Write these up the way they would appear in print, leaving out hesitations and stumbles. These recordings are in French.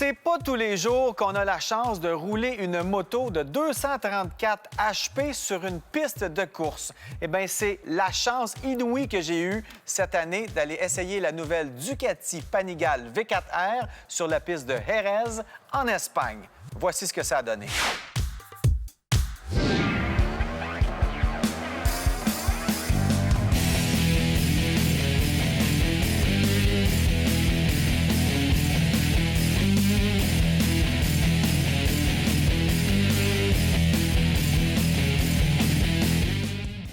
C'est pas tous les jours qu'on a la chance de rouler une moto de 234 HP sur une piste de course. Eh bien, c'est la chance inouïe que j'ai eue cette année d'aller essayer la nouvelle Ducati Panigale V4R sur la piste de Jerez, en Espagne. Voici ce que ça a donné.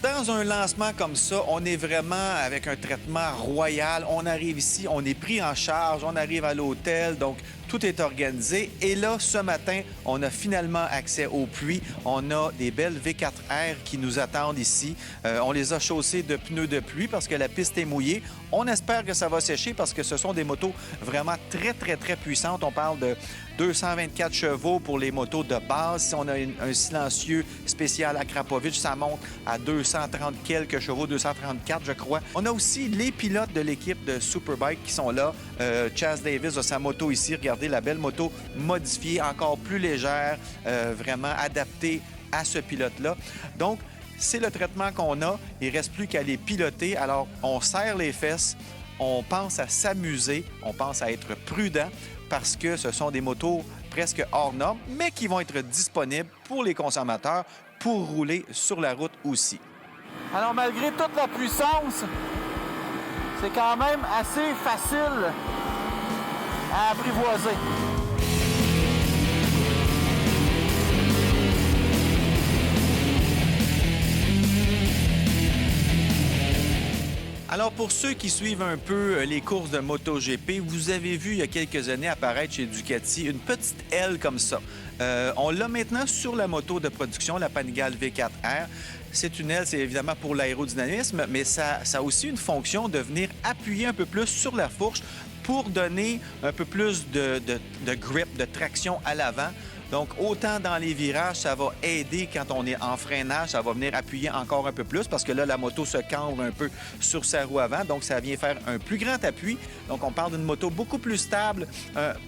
Dans un lancement comme ça, on est vraiment avec un traitement royal. On arrive ici, on est pris en charge, on arrive à l'hôtel, donc tout est organisé. Et là, ce matin, on a finalement accès aux pluies. On a des belles V4R qui nous attendent ici. On les a chaussées de pneus de pluie parce que la piste est mouillée. On espère que ça va sécher parce que ce sont des motos vraiment très puissantes. On parle de 224 chevaux pour les motos de base. Si on a un silencieux spécial Akrapovic, ça monte à 230 quelques chevaux, 234 je crois. On a aussi les pilotes de l'équipe de Superbike qui sont là. Chaz Davis a sa moto ici. Regardez la belle moto modifiée, encore plus légère, vraiment adaptée à ce pilote-là. Donc, c'est le traitement qu'on a. Il ne reste plus qu'à les piloter. Alors, on serre les fesses, on pense à s'amuser, on pense à être prudent parce que ce sont des motos presque hors normes, mais qui vont être disponibles pour les consommateurs pour rouler sur la route aussi. Alors, malgré toute la puissance, c'est quand même assez facile à apprivoiser. Alors, pour ceux qui suivent un peu les courses de MotoGP, vous avez vu il y a quelques années apparaître chez Ducati une petite aile comme ça. On l'a maintenant sur la moto de production, la Panigale V4R. C'est une aile, c'est évidemment pour l'aérodynamisme, mais ça a aussi une fonction de venir appuyer un peu plus sur la fourche pour donner un peu plus de grip, de traction à l'avant. Donc, autant dans les virages, ça va aider quand on est en freinage, ça va venir appuyer encore un peu plus parce que là, la moto se cambre un peu sur sa roue avant, donc ça vient faire un plus grand appui. Donc, on parle d'une moto beaucoup plus stable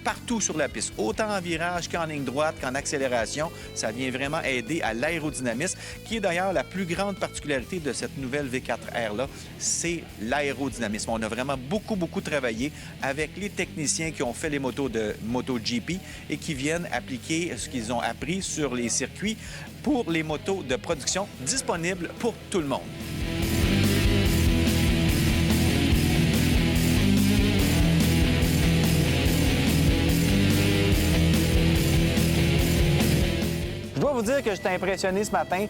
partout sur la piste, autant en virage qu'en ligne droite, qu'en accélération. Ça vient vraiment aider à l'aérodynamisme, qui est d'ailleurs la plus grande particularité de cette nouvelle V4R-là, c'est l'aérodynamisme. On a vraiment beaucoup travaillé avec les techniciens qui ont fait les motos de MotoGP et qui viennent appliquer ce qu'ils ont appris sur les circuits pour les motos de production disponibles pour tout le monde. Je dois vous dire que j'étais impressionné ce matin.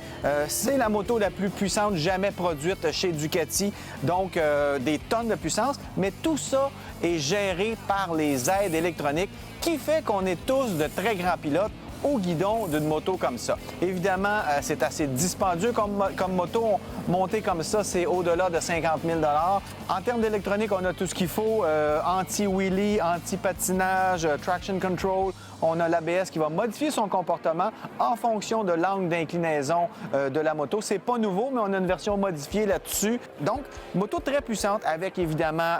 C'est la moto la plus puissante jamais produite chez Ducati, donc des tonnes de puissance, mais tout ça est géré par les aides électroniques qui fait qu'on est tous de très grands pilotes au guidon d'une moto comme ça. Évidemment, c'est assez dispendieux comme moto. Monter comme ça, c'est au-delà de 50 000 $. En termes d'électronique, on a tout ce qu'il faut. Anti-wheelie, anti-patinage, traction control. On a l'ABS qui va modifier son comportement en fonction de l'angle d'inclinaison de la moto. C'est pas nouveau, mais on a une version modifiée là-dessus. Donc, moto très puissante avec évidemment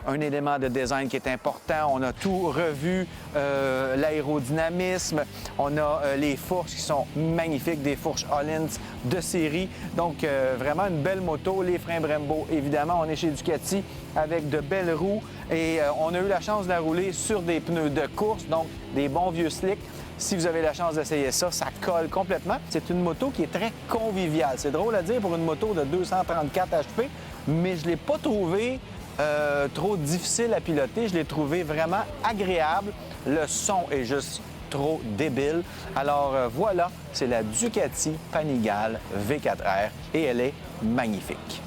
un élément de design qui est important. On a tout revu, l'aérodynamisme. On a les fourches qui sont magnifiques, des fourches Öhlins de série. Donc, vraiment une belle moto. Les freins Brembo, évidemment. On est chez Ducati avec de belles roues et on a eu la chance de la rouler sur des pneus de course, donc des bons vieux slicks. Si vous avez la chance d'essayer ça, ça colle complètement. C'est une moto qui est très conviviale. C'est drôle à dire pour une moto de 234 HP, mais je ne l'ai pas trouvée trop difficile à piloter. Je l'ai trouvée vraiment agréable. Le son est juste trop débile. Alors voilà, c'est la Ducati Panigale V4R et elle est magnifique.